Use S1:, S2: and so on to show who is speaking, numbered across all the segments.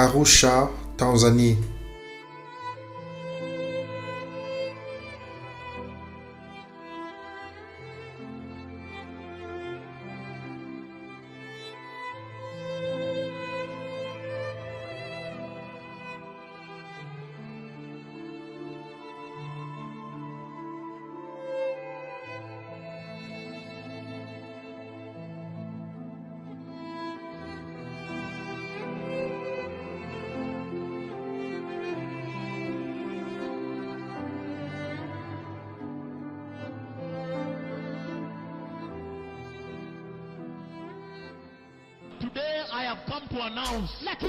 S1: Arusha, Tanzanie.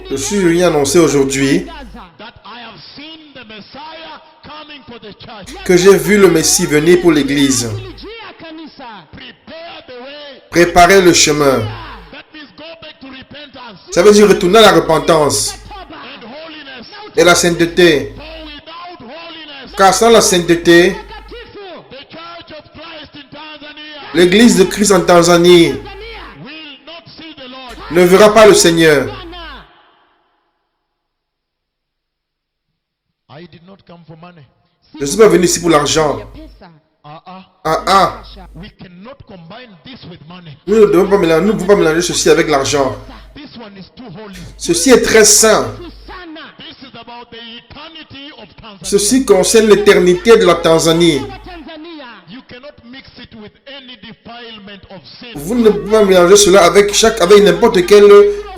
S1: Je suis venu annoncer aujourd'hui que j'ai vu le Messie venir pour l'église. Préparer le chemin. Ça veut dire retourner à la repentance et la sainteté. Car sans la sainteté, l'église de Christ en Tanzanie ne verra pas le Seigneur. Je ne suis pas venu ici pour l'argent. Nous ne devons pas mélanger ceci avec l'argent. Ceci est très saint. Ceci concerne l'éternité de la Tanzanie. Vous ne pouvez pas mélanger cela avec n'importe quelle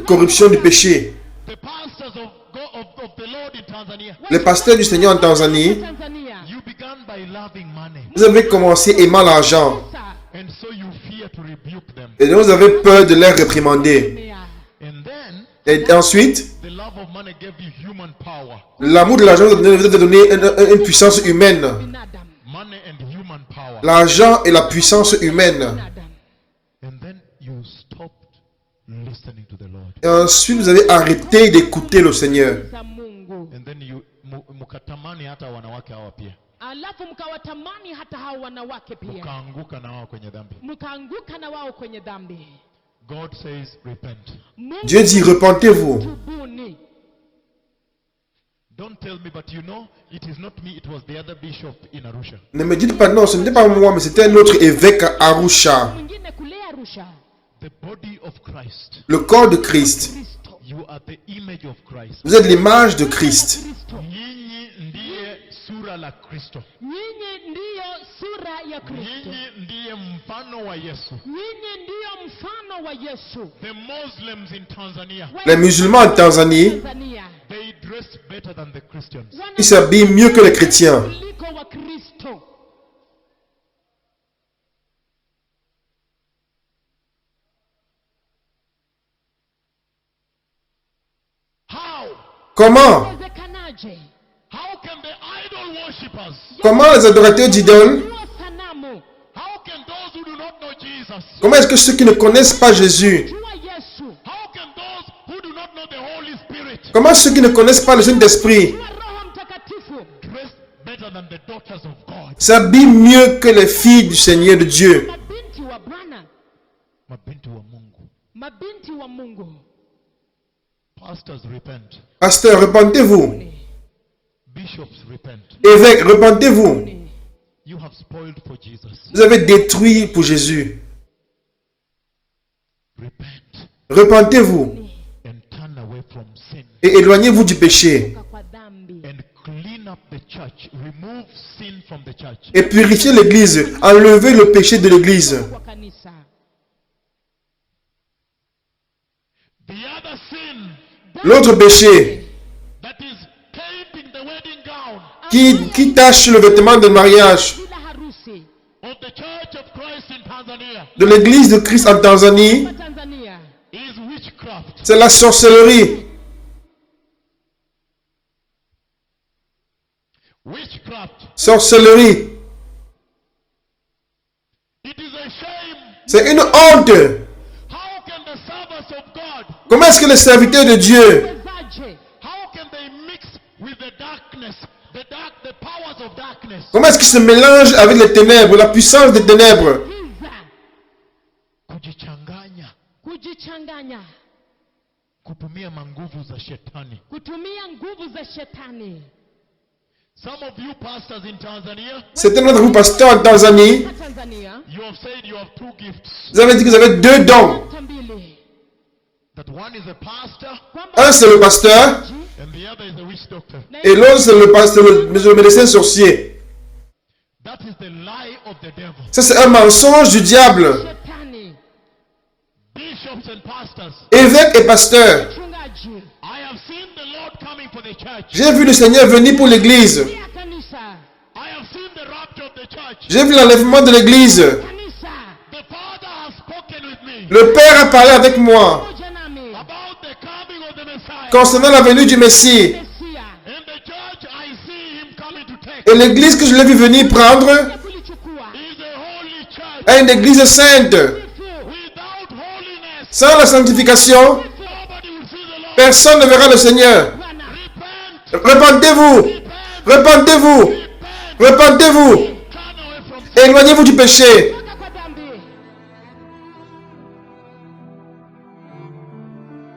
S1: corruption du péché. Les pasteurs du Seigneur en Tanzanie, vous avez commencé aimant l'argent. Et donc vous avez peur de les réprimander. Et ensuite, l'amour de l'argent vous a donné une puissance humaine. L'argent et la puissance humaine. Et ensuite, vous avez arrêté d'écouter le Seigneur. Dieu dit, repentez-vous. Ne me dites pas non, ce n'était pas moi, mais c'était un autre évêque à Arusha. Le corps de Christ. Vous êtes l'image de Christ. Les musulmans en Tanzanie, ils s'habillent mieux que les chrétiens. Comment? Comment les adorateurs d'idoles? Comment est-ce que ceux qui ne connaissent pas Jésus? Comment ceux qui ne connaissent pas le Saint-Esprit s'habillent mieux que les filles du Seigneur de Dieu? Pasteur, repentez-vous. Évêque, repentez-vous. Vous avez détruit pour Jésus. Repentez-vous. Et éloignez-vous du péché. Et purifiez l'église. Enlevez le péché de l'église. L'autre péché qui tache le vêtement de mariage de l'église de Christ en Tanzanie, c'est la sorcellerie. Sorcellerie. C'est une honte. Comment est-ce que les serviteurs de Dieu comment est-ce qu'ils se mélangent avec les ténèbres, la puissance des ténèbres?
S2: kutumia manguvu za shetani.
S3: Kutumia nguvu za shetani.
S2: Some of you pastors in Tanzania,
S1: Certains d'entre vous, pasteurs en Tanzanie,
S3: Tanzania.
S2: you have said you have two gifts.
S1: vous avez dit que vous avez deux dons.
S3: Tambili.
S2: That one is a pastor
S1: Un, c'est le pasteur,
S2: and the other is a witch doctor.
S1: et l'autre, c'est le pasteur, le médecin sorcier.
S2: That is the lie of the devil.
S1: Ça, c'est un mensonge du diable.
S3: Shetani.
S2: Bishops and pastors,
S1: Évêque et pasteur,
S3: Mchungaji.
S2: I have seen the Lord coming for the church.
S1: j'ai vu le Seigneur venir pour l'église.
S3: Pia kanisa.
S2: I have seen the rapture of the church.
S1: J'ai vu l'enlèvement de l'église.
S3: Kanisa.
S2: The Father has spoken with me
S1: Le Père a parlé avec moi
S3: Pamoja nami.
S2: about the coming of the Messiah.
S1: concernant la venue du Messie.
S3: Mesia.
S2: In the church, I see him coming to take.
S1: Et l'église que je l'ai vu venir prendre
S3: Ya kulichukua.
S2: He's a holy church.
S1: est une église sainte.
S3: Sifu.
S2: Without holiness,
S1: Sans la sanctification,
S2: nobody will see the Lord.
S1: personne ne verra le Seigneur.
S3: Bwana.
S2: Repent,
S1: Repentez-vous. Repentez-vous. Repentez-vous.
S2: turn away from sin.
S1: Éloignez-vous du péché.
S3: Toka kwa dhambi.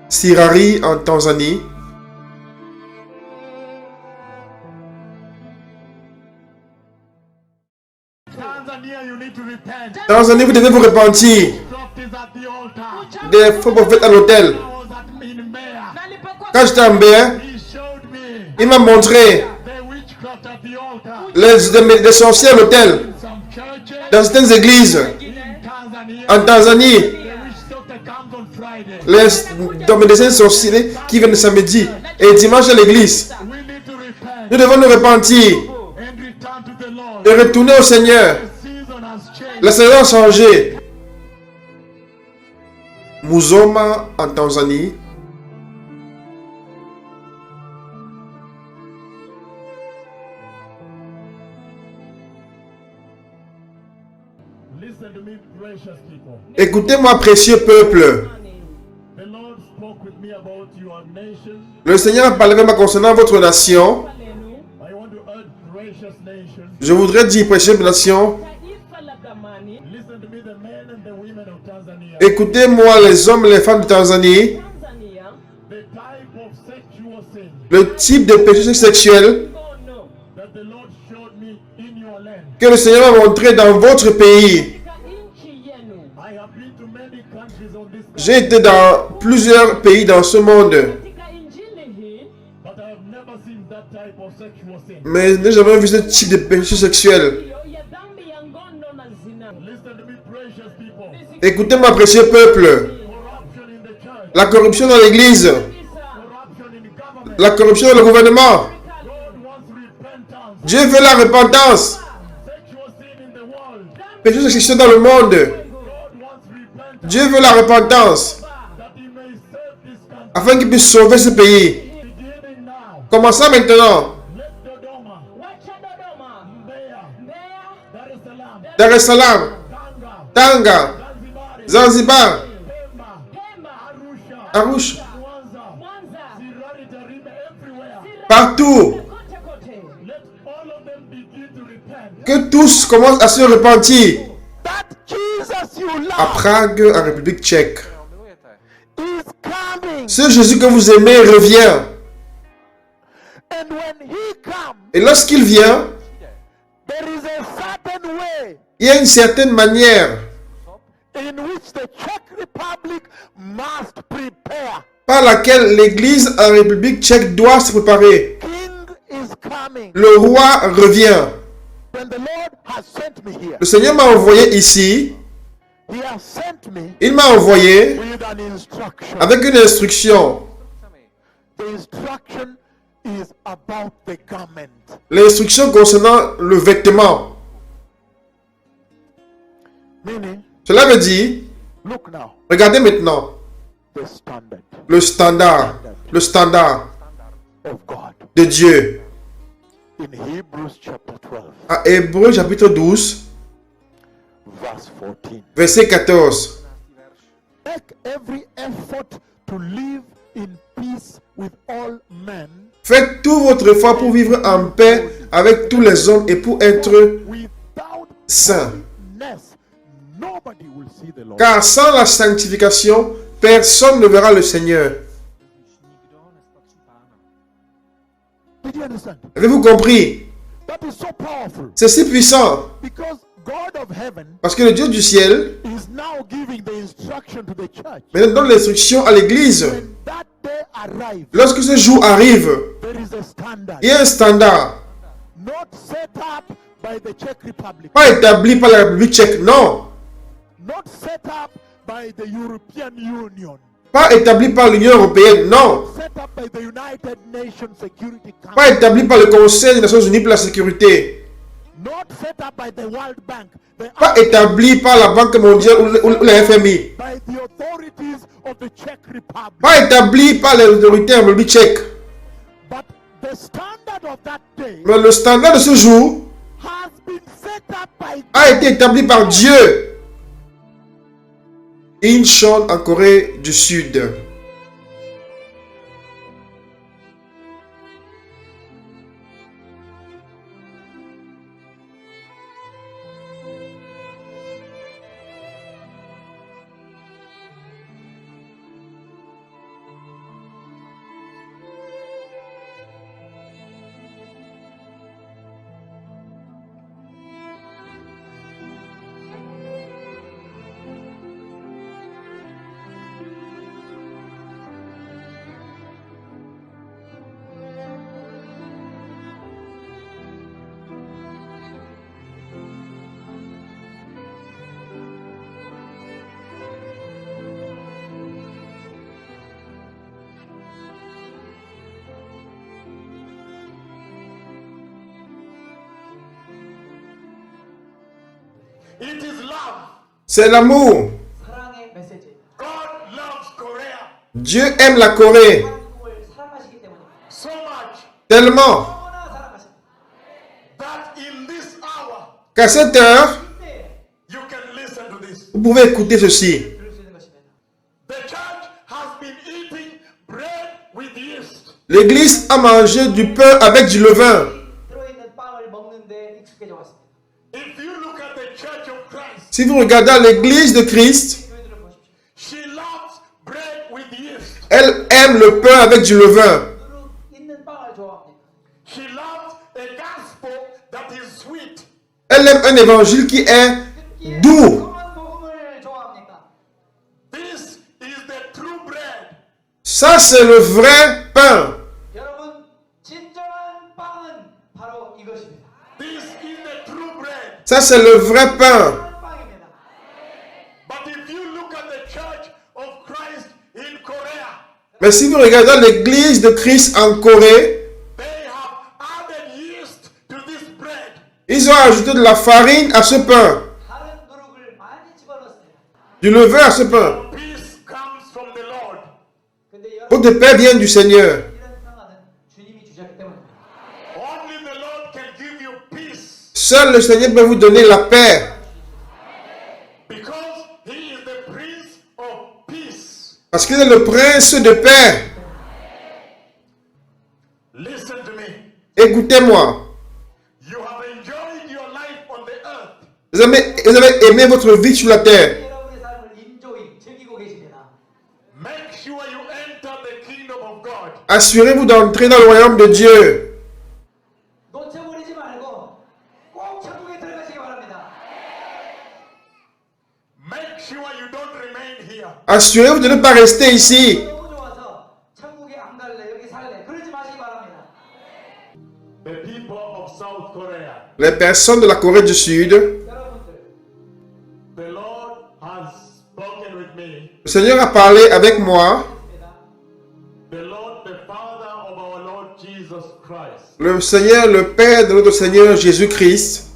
S1: Sirari en Tanzanie.
S2: Tanzania, you need to repent.
S1: Tanzanie, vous devez vous repentir.
S2: Prophets at the altar.
S1: Des faux prophètes à l'hôtel.
S2: I was in Mbeya.
S3: Nalipokuwa
S1: Quand j'étais en Béa,
S2: He showed me
S1: il m'a montré
S2: the witchcraft at the altar.
S1: les sorciers à l'hôtel.
S2: Some churches
S1: Dans certaines églises.
S2: in Tanzania,
S1: En Tanzanie,
S2: the witch doctor comes on Friday.
S1: les médecins sorciers qui viennent le samedi et dimanche à l'église.
S2: We need to repent
S1: Nous devons nous repentir
S2: and return to the Lord.
S1: et retourner au Seigneur.
S2: The season has changed.
S1: La saison a changé. Musoma en Tanzanie.
S2: Listen to me, precious people.
S1: Écoutez-moi, précieux peuple.
S2: The Lord spoke with me about your nation.
S1: Le Seigneur a parlé avec moi concernant votre nation.
S2: I want to urge precious nation.
S1: Je voudrais dire, précieuse nation,
S3: taifa la dhamani.
S2: Listen to me, the men and the women of Tanzania.
S1: écoutez-moi, les hommes et les femmes de Tanzanie.
S3: Tanzania.
S2: The type of sexual sin
S1: Le type de péché sexuel
S3: Ngono.
S2: that the Lord showed me in your land.
S1: que le Seigneur m'a montré dans votre pays.
S3: Katika nchi yenu.
S2: I have been to many countries on this earth,
S1: J'ai été dans plusieurs pays dans ce monde,
S3: Katika injili hii.
S2: but I have never seen that type of sexual sin.
S1: mais je n'ai jamais vu ce type de péché sexuel.
S3: Hiyo ya dhambi ya ngono na zina.
S2: Listen to me, precious people.
S1: Écoutez-moi, précieux peuple.
S2: Corruption in the church,
S1: La corruption dans l'église,
S3: Kabisa.
S2: corruption in the government.
S1: la corruption dans le gouvernement.
S2: God wants repentance.
S1: Dieu veut la repentance.
S2: Sexual sin in the world.
S1: Péché sexuel dans le monde.
S2: God wants repentance
S1: Dieu veut la repentance
S2: that He may save this country.
S1: afin qu'il puisse sauver ce pays.
S2: Beginning now,
S1: Commençons maintenant.
S2: let Dodoma,
S3: Wacha Dodoma.
S2: Mbeya,
S3: Mbeya.
S2: Dar es Salaam,
S1: Dar es Salaam,
S2: Tanga,
S1: Tanga,
S2: Zanzibar,
S1: Zanzibar,
S2: Pemba,
S3: Pemba.
S2: Arusha,
S1: Arusha,
S2: Mwanza,
S3: Mwanza.
S2: Sirari, Tarime, everywhere.
S1: partout.
S3: Kote kote.
S2: Let all of them begin to repent.
S1: Que tous commencent à se repentir.
S2: That Jesus you
S1: À
S2: love
S1: Prague, en République tchèque.
S2: is coming.
S1: Ce Jésus que vous aimez revient.
S2: And when He comes,
S1: Et lorsqu'il vient,
S2: there is a certain way
S1: il y a une certaine manière
S2: in which the Czech Republic must prepare.
S1: par laquelle l'Église en République tchèque doit se préparer.
S2: King is coming.
S1: Le roi revient.
S2: When the Lord has sent me here,
S1: Le Seigneur m'a envoyé ici.
S2: He has sent me
S1: Il m'a envoyé
S2: with an instruction.
S1: avec une instruction.
S2: The instruction is about the garment.
S1: L'instruction concernant le vêtement.
S2: Meaning,
S1: Cela veut dire,
S2: look now,
S1: regardez maintenant,
S2: the standard
S1: le standard
S2: of God.
S1: de Dieu.
S2: In Hebrews chapter 12,
S1: À Hébreux chapitre 12,
S2: verse 14.
S1: verset 14.
S2: Make every effort to live in peace with all men,
S1: Faites tout votre effort pour vivre en paix avec tous les hommes et pour être
S2: without
S1: saints.
S2: holiness, nobody will see the Lord.
S1: Car sans la sanctification, personne ne verra le Seigneur.
S2: Did you understand?
S1: Avez-vous compris?
S2: That is so powerful.
S1: C'est si puissant.
S2: Because God of heaven
S1: Parce que le Dieu du ciel
S2: is now giving the instruction to the church.
S1: maintenant donne l'instruction à l'église.
S2: When that day arrives,
S1: Lorsque ce jour arrive,
S2: there is a standard.
S1: il y a un standard.
S2: Not set up by the Czech Republic.
S1: Pas établi par la République tchèque, non.
S2: Not set up by the European Union.
S1: Pas établi par l'Union européenne, non.
S2: Set up by the United Nations Security Council.
S1: Pas établi par le Conseil des Nations Unies pour la sécurité.
S2: Not set up by the World Bank.
S1: Pas établi par la Banque mondiale ou la FMI.
S2: By the authorities of the Czech Republic.
S1: Pas établi par les autorités en République tchèque.
S2: But the standard of that day
S1: Mais le standard de ce jour
S2: has been set up by
S1: a été établi par Dieu. Incheon en Corée du Sud.
S2: it is love.
S1: C'est l'amour.
S3: 사랑의 메시지.
S2: God loves Korea
S1: Dieu aime la Corée
S3: 한국을 사랑하시기 때문에
S2: so much
S1: tellement
S3: 너무나 사랑하십니다.
S2: that in this hour
S1: qu'à cette heure,
S3: 이때
S2: you can listen to this.
S1: vous pouvez écouter ceci.
S3: 들을 수 있는 것입니다.
S2: The church has been eating bread with yeast.
S1: L'Église a mangé du pain avec du levain.
S3: 들어있는 빵을 먹는데 익숙해져 왔습니다.
S2: If you look at the church of Christ,
S1: Si vous regardez l'Église de Christ,
S3: 교회들을 보십시오.
S2: she loves bread with yeast.
S1: elle aime le pain avec du levain.
S3: 누룩 있는 빵을 좋아합니다.
S2: She loves a gospel that is sweet.
S1: Elle aime un évangile qui est doux.
S3: 성한 복음을 좋아합니까?
S2: This is the true bread.
S1: Ça, c'est le vrai pain.
S3: 여러분, 진정한 빵은 바로 이것입니다.
S2: This is the true bread.
S1: Ça, c'est le vrai pain.
S3: 진정한 빵입니다.
S2: But if you look at the church of Christ in Korea,
S1: Mais si vous regardez l'Église de Christ en Corée,
S2: they have added yeast to this bread.
S1: ils ont ajouté de la farine à ce pain,
S3: 다른 누룩을 많이 집어넣습니다.
S1: du levain à ce pain.
S2: Peace comes from the Lord.
S3: 근데 여러분,
S1: Votre paix vient du Seigneur.
S3: 이런 평안은 주님이 주셨기 때문입니다.
S2: Only the Lord can give you peace
S1: Seul le Seigneur peut vous donner la paix.
S2: because He is the Prince of Peace.
S1: Parce qu'il est le prince de paix.
S2: Listen to me.
S1: Écoutez-moi.
S2: You have enjoyed your life on the earth.
S1: Vous avez aimé votre vie sur la terre.
S3: 여러분의 삶을 인조이 즐기고 계십니다.
S2: Make sure you enter the kingdom of God.
S1: Assurez-vous d'entrer dans le royaume de Dieu.
S3: 놓쳐버리지 말고 꼭 천국에 들어가시기 바랍니다.
S2: Make sure you don't remain here.
S1: Assurez-vous de ne pas rester ici.
S3: 너무 좋아서 천국에 안 갈래 여기 살래 그러지 마시기 바랍니다.
S2: The people of South Korea.
S1: Les personnes de la Corée du Sud,
S3: 여러분들
S2: The Lord has spoken with me.
S1: le Seigneur a parlé avec moi.
S2: The Lord, the Father of our Lord Jesus Christ.
S1: Le Seigneur, le Père de notre Seigneur Jésus-Christ,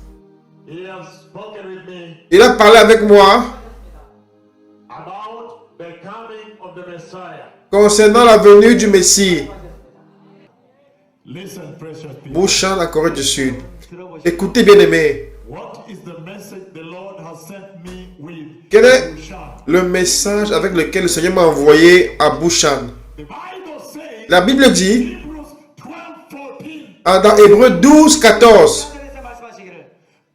S2: He has spoken with me
S1: il a parlé avec moi
S2: about the coming of the Messiah.
S1: concernant la venue du Messie.
S2: Listen, precious people.
S1: Bouchan, la Corée du Sud. Écoutez, bien-aimés,
S2: What is the message the Lord has sent me with?
S1: quel est le message avec lequel le Seigneur m'a envoyé à Bouchan?
S2: The Bible says,
S1: La Bible dit,
S2: Hebrews 12:14,
S1: dans Hébreux 12, 14,
S3: 하나님께서 말씀하시기를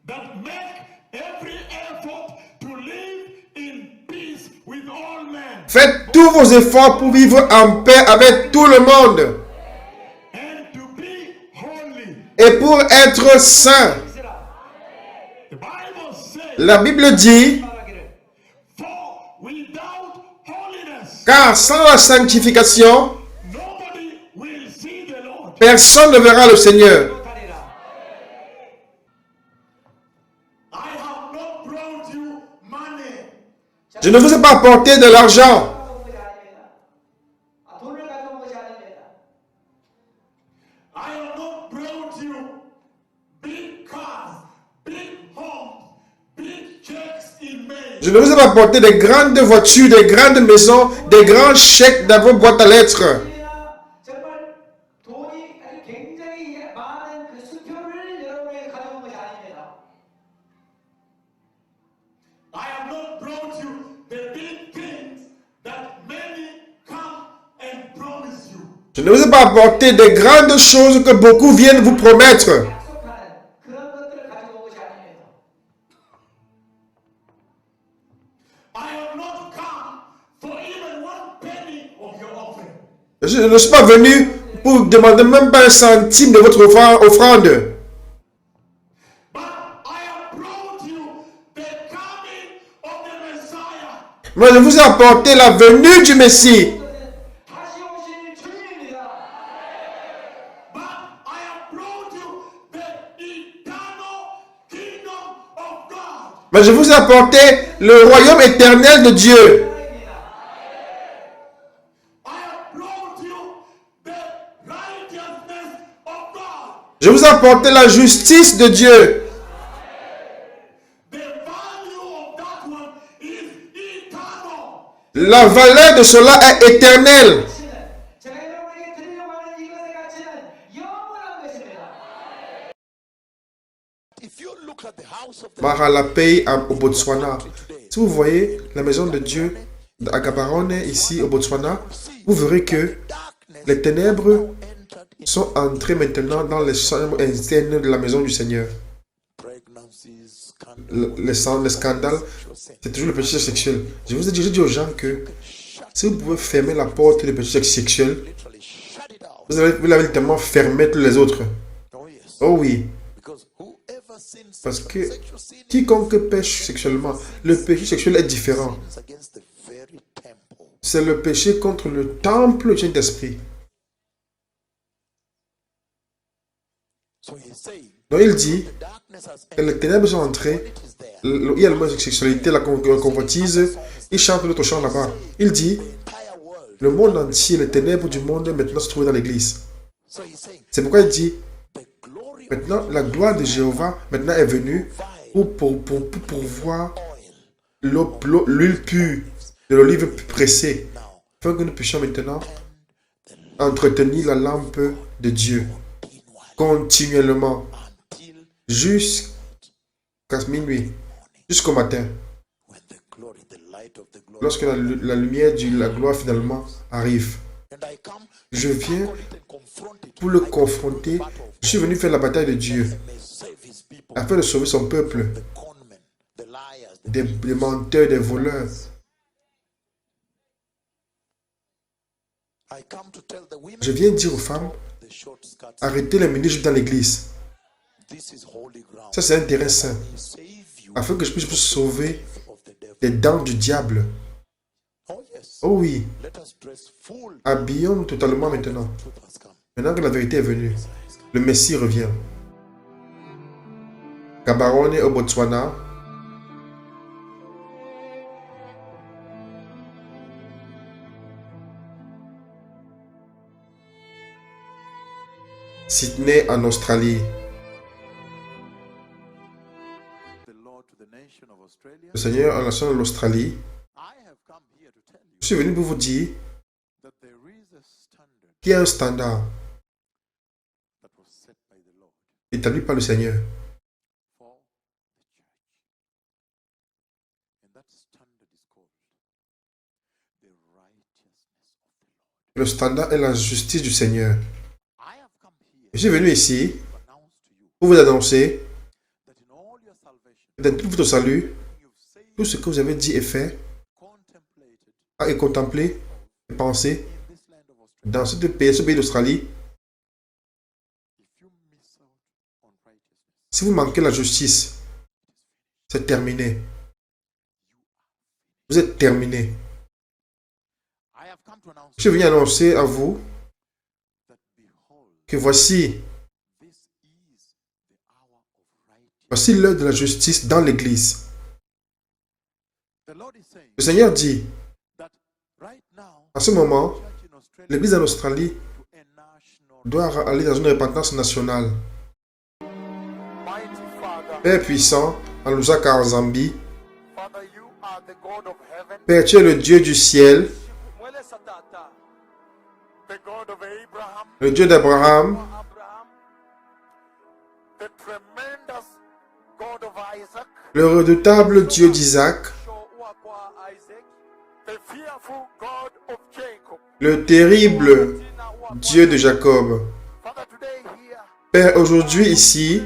S2: that make every effort to live in peace with all men
S1: faites tous vos efforts pour vivre en paix avec tout le monde
S2: and to be
S1: et pour être saint.
S2: The Bible says,
S1: La Bible dit,
S3: 말하기를
S2: for without holiness,
S1: car sans la sanctification,
S2: nobody will see the Lord.
S1: personne ne verra le Seigneur.
S3: 못하리라.
S2: I have not brought you money.
S1: Je ne vous ai pas apporté de l'argent.
S3: 가져온 것이 아닙니다. 돈을 가져온 것이 아닙니다.
S2: I have not brought you big cars, big homes, big checks in mail.
S1: Je ne vous ai pas apporté des grandes voitures, des grandes maisons, des grands chèques dans vos boîtes à lettres.
S3: 정말 돈이 아주 굉장히 많은 그 수표를 여러분에게 가져온 것이 아닙니다.
S2: I have not brought you the big things that many come and promise you.
S1: Je ne vous ai pas apporté des grandes choses que beaucoup viennent vous promettre.
S3: 약속하는 그런 것들을 가지고 온 것이 아닙니다.
S2: I have not come for even one penny of your offering.
S1: Je ne suis pas venu pour demander même pas un centime de votre offrande.
S2: But I have brought you the coming of the Messiah.
S1: Mais je vous ai apporté la venue du Messie.
S3: 다시 오실 주님입니다.
S2: But I have brought you the eternal kingdom of God.
S1: Mais je vous ai apporté le royaume éternel de Dieu.
S2: I have brought you the righteousness of God.
S1: Je vous ai apporté la justice de Dieu.
S2: The value of that one is eternal.
S1: La valeur de cela est éternelle.
S3: 제가 여러분에게 드리려고 하는 이것의 가치는 영원한 것입니다.
S4: If you look at the house of the
S1: Mahalapei au Botswana. Si vous voyez la maison de Dieu à Gaborone, ici au Botswana, vous verrez que
S4: darkness
S1: les ténèbres
S4: entered in
S1: sont entrées maintenant dans les chambres internes de la maison du Seigneur.
S4: pregnancies, scandal,
S1: Les scandales, c'est toujours le péché sexuel. Je vous ai déjà dit aux gens que si vous pouvez fermer la porte du péché sexuel,
S4: literally shut it out.
S1: vous l'avez tellement fermé tous les autres.
S4: Oh yes.
S1: Oh oui,
S4: Because whoever sins
S1: parce que
S4: sexual sin
S1: quiconque pêche sexuellement, le péché sexuel est différent.
S4: is against the very temple.
S1: C'est le péché contre le temple du Saint-Esprit.
S4: So he's saying
S1: Donc il dit
S4: the darkness has
S1: que les ténèbres sont entrées,
S4: it is there.
S1: il y a la sexualité, la convoitise, il chante l'autre chant là-bas. Il dit,
S4: The entire world.
S1: le monde entier, les ténèbres du monde maintenant se trouvent dans l'église.
S4: So he's saying
S1: C'est pourquoi il dit,
S4: the glory of
S1: maintenant la gloire de Jéhovah maintenant est venue pour pourvoir
S4: oil
S1: l'huile pure de l'olive pressée,
S4: now
S1: afin que nous puissions maintenant entretenir la lampe de Dieu continuellement
S4: until
S1: jusqu'à minuit, jusqu'au matin,
S4: when the glory, the light of the glory.
S1: lorsque la lumière de la gloire finalement arrive.
S4: And I come
S1: Je viens
S4: call it and confront it
S1: pour le confronter. Je suis venu faire la bataille de Dieu
S4: may save his people,
S1: afin de sauver son peuple
S4: the conmen, the liars, the
S1: des menteurs, des voleurs.
S4: I come to tell the women
S1: Je viens dire aux femmes,
S4: the short skirts.
S1: arrêtez les mini-jupes dans l'église.
S4: This is holy ground.
S1: Ça, c'est un terrain saint,
S4: Save you
S1: afin que je puisse vous sauver
S4: of the devil.
S1: des dents du diable.
S4: Oh yes.
S1: Oh oui,
S4: Let us dress full.
S1: habillons-nous totalement maintenant.
S4: Truth has come.
S1: Maintenant que la vérité est venue, le Messie revient. Gaborone au Botswana. Sydney en Australie.
S5: the Lord to the nation of Australia.
S1: Le Seigneur en nation de l'Australie.
S5: I have come here to tell you
S1: Je suis venu pour vous dire
S5: that there is a standard
S1: qu'il y a un standard
S5: that was set by the Lord
S1: établi par le Seigneur.
S5: for the church. And that standard is called the righteousness of the Lord.
S1: Le standard est la justice du Seigneur.
S5: I have come here
S1: Je suis venu ici
S5: to announce to you
S1: pour vous annoncer
S5: that in all your salvation,
S1: que dans tout votre salut,
S5: you've said,
S1: tout ce que vous avez dit et fait,
S5: contemplated
S1: et contemplé, et pensé
S5: in this land of Australia,
S1: dans ce pays d'Australie,
S5: if you miss out
S1: Si vous manquez la justice, c'est terminé. Vous êtes terminé.
S5: I have come to announce
S1: Je viens annoncer à vous
S5: that behold,
S1: que voici
S5: this is the hour of righteousness.
S1: Voici l'heure de la justice dans l'Église.
S5: The Lord is saying
S1: Le Seigneur dit,
S5: that right now,
S1: à ce moment,
S5: church in Australia
S1: l'Église en Australie
S5: to a national
S1: doit aller dans une repentance nationale.
S4: Mighty Father,
S1: Père puissant, en Lusaka, en Zambie,
S4: Father, you are the God of heaven,
S1: Père, tu es le Dieu du ciel,
S3: mwelesa tata
S4: the God of Abraham,
S1: le Dieu d'Abraham,
S3: Abraham
S4: the tremendous God of Isaac,
S1: le redoutable Dieu d'Isaac,
S3: showa kwa Isaac
S4: the fearful God of Jacob.
S1: le terrible Dieu de Jacob.
S4: Father, today here,
S1: Père, aujourd'hui ici,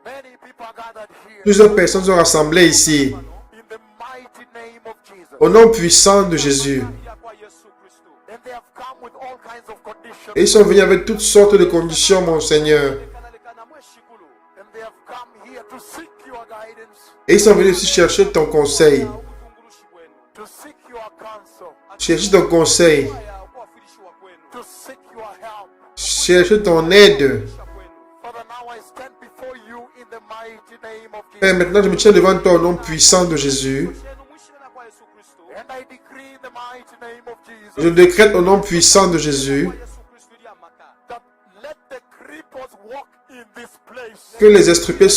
S4: many people are gathered here
S1: plusieurs personnes sont rassemblées ici,
S4: in the mighty name of Jesus.
S1: au nom puissant de Jésus.
S3: ya kwa Yesu Kristo
S4: And they have come with all kinds of conditions.
S1: Et ils sont venus avec toutes sortes de conditions, mon Seigneur.
S3: kanalekana mweshikulu
S4: And they have come here to seek your guidance,
S1: Et ils sont venus aussi chercher ton conseil,
S3: ubutungulushi bwenu
S4: to seek your counsel,
S1: chercher ton conseil,
S3: ya kuwafilishiwa kwenu
S4: to seek your help.
S1: chercher ton aide.
S3: Kuwafilisha kwenu.
S4: Father, now I stand before you in the mighty name of
S1: Père,
S4: Jesus.
S1: maintenant je me tiens devant toi au nom puissant de Jésus.
S3: Shenu mwishilana kwa Yesu Kristo
S4: And I decree in the mighty name of
S1: Je
S4: Jesus
S1: décrète au nom puissant de Jésus
S3: kwa Yesu Kristo ili amaka
S4: that let the cripples walk in this place,
S1: que les estropiés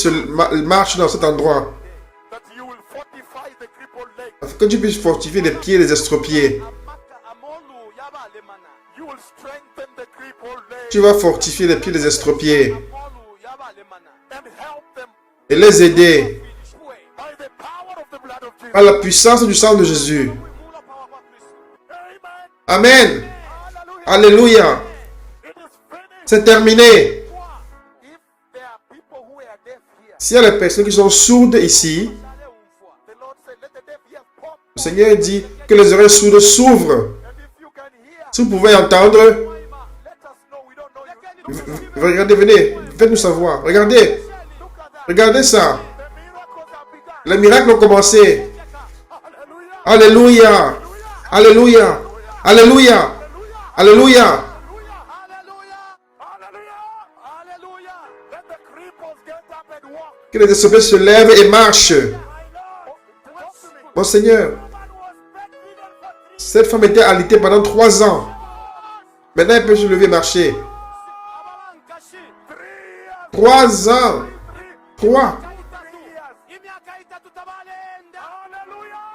S1: marchent dans cet endroit,
S4: that you will fortify the crippled leg,
S1: afin que tu puisses fortifier les pieds des estropiés.
S3: amaka amolu yabalemana
S4: you will strengthen the crippled leg
S1: Tu vas fortifier les pieds des estropiés
S3: amolu yabalemana
S4: and help them
S1: et les aider
S3: filishwe
S4: by the power of the blood of Jesus.
S1: par la puissance du sang de Jésus.
S3: mula pawa kwa Kristo
S4: Amen.
S1: Amen.
S4: Hallelujah.
S1: Alléluia.
S4: It is finished.
S1: C'est terminé.
S4: If there are people who are deaf here,
S1: S'il y a des personnes qui sont sourdes ici,
S3: shale umfwa
S4: the Lord said, let the deaf ears pop.
S1: le Seigneur dit que les oreilles sourdes s'ouvrent.
S4: And if you can hear,
S1: Si vous pouvez entendre,
S4: let us know. We don't know you.
S1: regardez, venez, faites-nous savoir. Regardez,
S4: Look at that.
S1: regardez ça.
S4: The miracles have begun.
S1: Les miracles ont commencé.
S4: Hallelujah.
S1: Alléluia. Alléluia. Alléluia. Alléluia.
S4: Hallelujah. Hallelujah. Let the cripples get up and walk.
S1: Que les estropiés se lèvent et marchent.
S4: My Lord, talk to me.
S1: Mon Seigneur,
S4: Man was bedridden for 3
S1: cette femme était alitée pendant 3 ans. Maintenant, elle peut se lever et marcher.
S3: abalankashi
S1: 3 ans. 3.
S3: itatu imyaka itatu tabalenda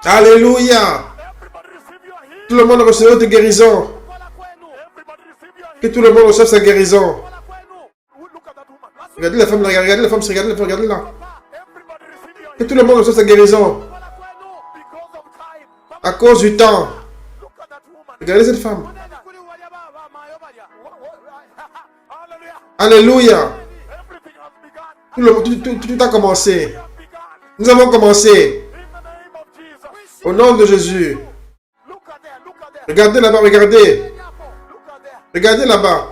S1: Alléluia.
S4: Everybody receive your healing.
S1: Tout le monde recevait votre guérison.
S3: kola kwenu
S4: Everybody receive your
S1: Que
S4: healing.
S1: tout le monde reçoive sa guérison.
S3: kola kwenu
S4: Look at that woman.
S1: Regardez la femme, regardez la femme, regardez la femme, regardez là.
S4: Everybody receive your
S1: Que
S4: healing.
S1: tout le monde reçoive sa guérison.
S3: kola kwenu
S4: Because of time.
S1: À cause du temps.
S4: Look at that woman.
S1: Regardez cette femme.
S3: nene kuli walya bamayo balya
S4: Hallelujah.
S1: Alléluia.
S4: Everything has begun.
S1: Tout a commencé.
S4: Has begun.
S1: Nous avons commencé.
S4: In the name of Jesus.
S1: Au nom de Jésus.
S4: Look at there. Look at there.
S1: Regardez là-bas, regardez.
S4: Look at there.
S1: Regardez là-bas.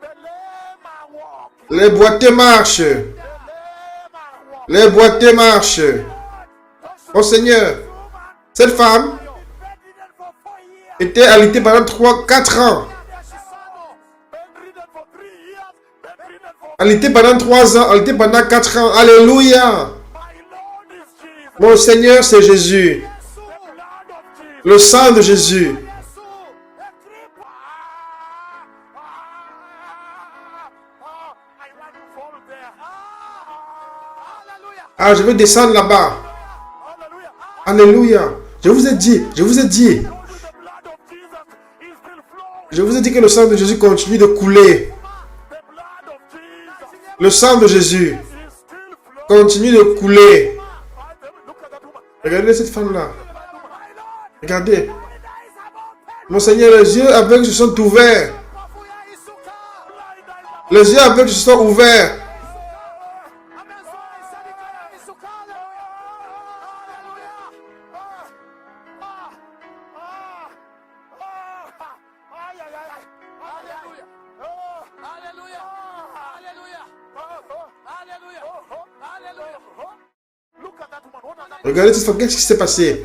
S4: The lame are walking.
S1: Les boiteux marchent.
S4: The lame are walking.
S1: Les boiteux marchent. Oh Seigneur, cette femme
S4: Bedridden for 4 years.
S1: était alitée pendant 4 ans.
S4: Bedridden for 3 years. Bedridden for.
S1: Alitée pendant 3 ans. Alitée pendant 4 ans. Alléluia.
S4: My Lord is Jesus.
S1: Mon Seigneur, c'est Jésus.
S4: The blood of Jesus.
S1: Le sang de Jésus.
S4: A cripple. I want to fall there.
S1: Ah, je vais descendre là-bas.
S4: Hallelujah.
S1: Alléluia. Je vous ai dit.
S4: The blood of Jesus is still flowing.
S1: Je vous ai dit que le sang de Jésus continue de couler.
S4: The blood of Jesus
S1: Le sang de Jésus
S4: is still flowing.
S1: continue de couler.
S4: Look at that woman.
S1: Regardez cette femme-là.
S4: My Lord.
S1: Regardez.
S4: My eyes have opened.
S1: Mon Seigneur, les yeux aveugles se sont ouverts. Les yeux aveugles se sont ouverts. Regardez cette femme, qu'est-ce qui s'est passé?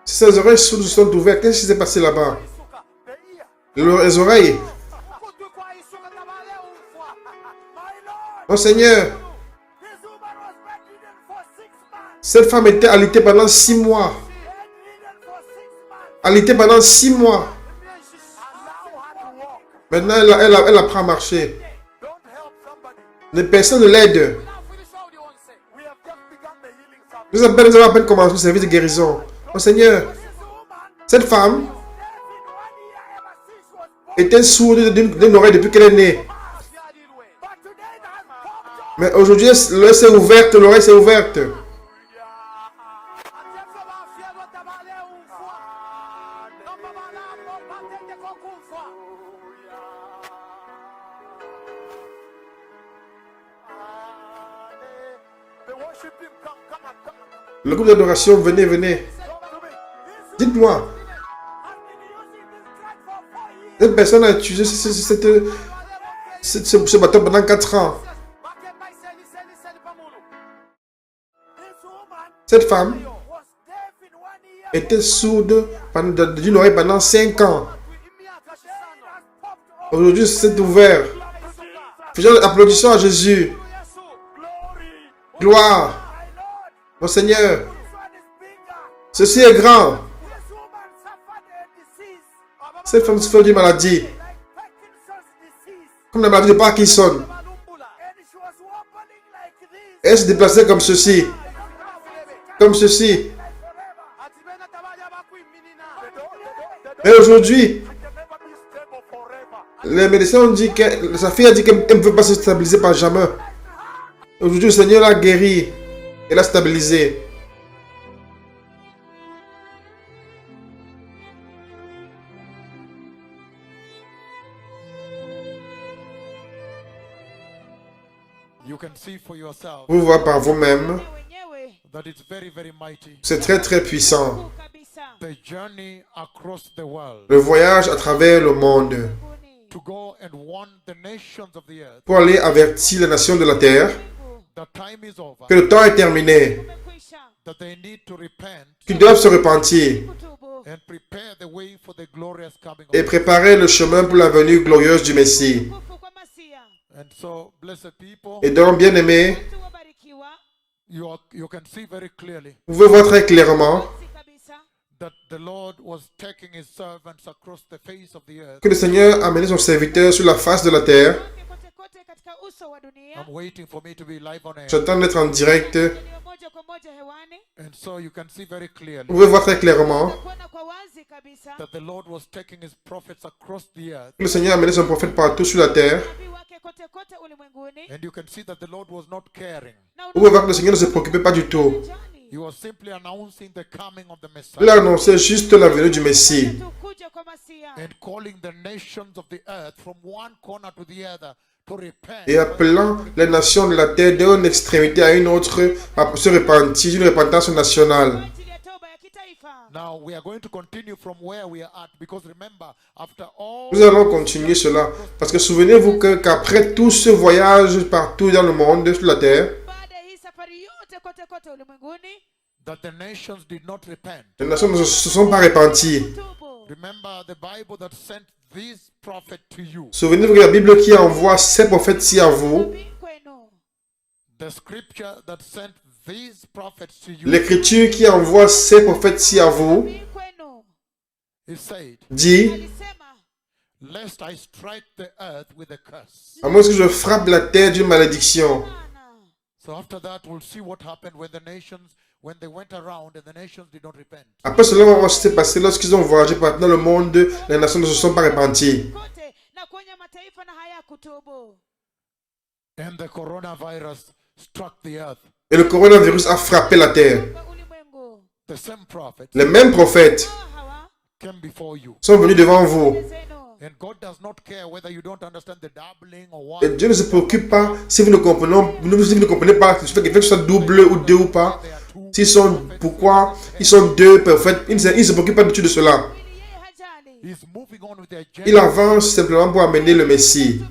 S1: Ses oreilles sont ouvertes. Qu'est-ce qui s'est passé là-bas? Les oreilles. Oh Seigneur, cette femme était alitée pendant 6 mois. Alitée pendant 6 mois. Maintenant, elle apprend à marcher. Les personnes ne l'aident. Nous avons à peine commencé le service de guérison. Oh Seigneur, cette femme était sourde d'une oreille depuis qu'elle est née. Mais aujourd'hui, l'oreille s'est ouverte, l'oreille s'est ouverte. Le groupe d'adoration, venez, venez. Dites-moi. Cette personne a utilisé ce bâton pendant 4 ans. Cette femme était sourde d'une oreille pendant 5 ans. Aujourd'hui, c'est ouvert. Faisons l'applaudissement à Jésus. Gloire. Mon Seigneur, ceci est grand. Cette femme souffre d'une maladie, comme la maladie de Parkinson. Elle se déplaçait comme ceci. Comme ceci. Mais aujourd'hui, les médecins ont dit que sa fille a dit qu'elle ne peut pas se stabiliser par jamais. Aujourd'hui, le Seigneur l'a guérie. Et l'a stabilisé. Vous voyez par vous-même, c'est très très puissant. Le voyage à travers le monde pour aller avertir les nations de la terre que le temps est terminé, qu'ils doivent se repentir et préparer le chemin pour la venue glorieuse du Messie. Et donc, bien-aimés, vous pouvez voir très clairement que le Seigneur a mené son serviteur sur la face de la terre. J'attends d'être en direct. Vous pouvez voir très clairement que le Seigneur a mené son prophète partout sur la terre. Vous pouvez voir que le Seigneur ne se préoccupait pas du tout. Il a annoncé juste la venue du Messie. Et appelant les nations de la terre d'une extrémité à une autre à se repentir, d'une repentance nationale. Nous allons continuer cela parce que souvenez-vous qu'après tout ce voyage partout dans le monde, sur la terre, les nations ne se sont pas repenties. Souvenez-vous que la Bible qui envoie ces prophètes-ci à vous, l'écriture qui envoie ces prophètes-ci à vous, dit, à moins que je frappe la terre d'une malédiction. Après cela, on va voir ce qui s'est passé lorsqu'ils ont voyagé partout dans le monde, les nations ne se sont pas repenties. Et le coronavirus a frappé la terre. Les mêmes prophètes sont venus devant vous. Et Dieu ne se préoccupe pas si vous ne comprenez pas ce fait que ce soit double ou deux ou pas. Pourquoi ils sont deux prophètes, il ne se préoccupe pas du tout de cela. Il avance simplement pour amener le Messie.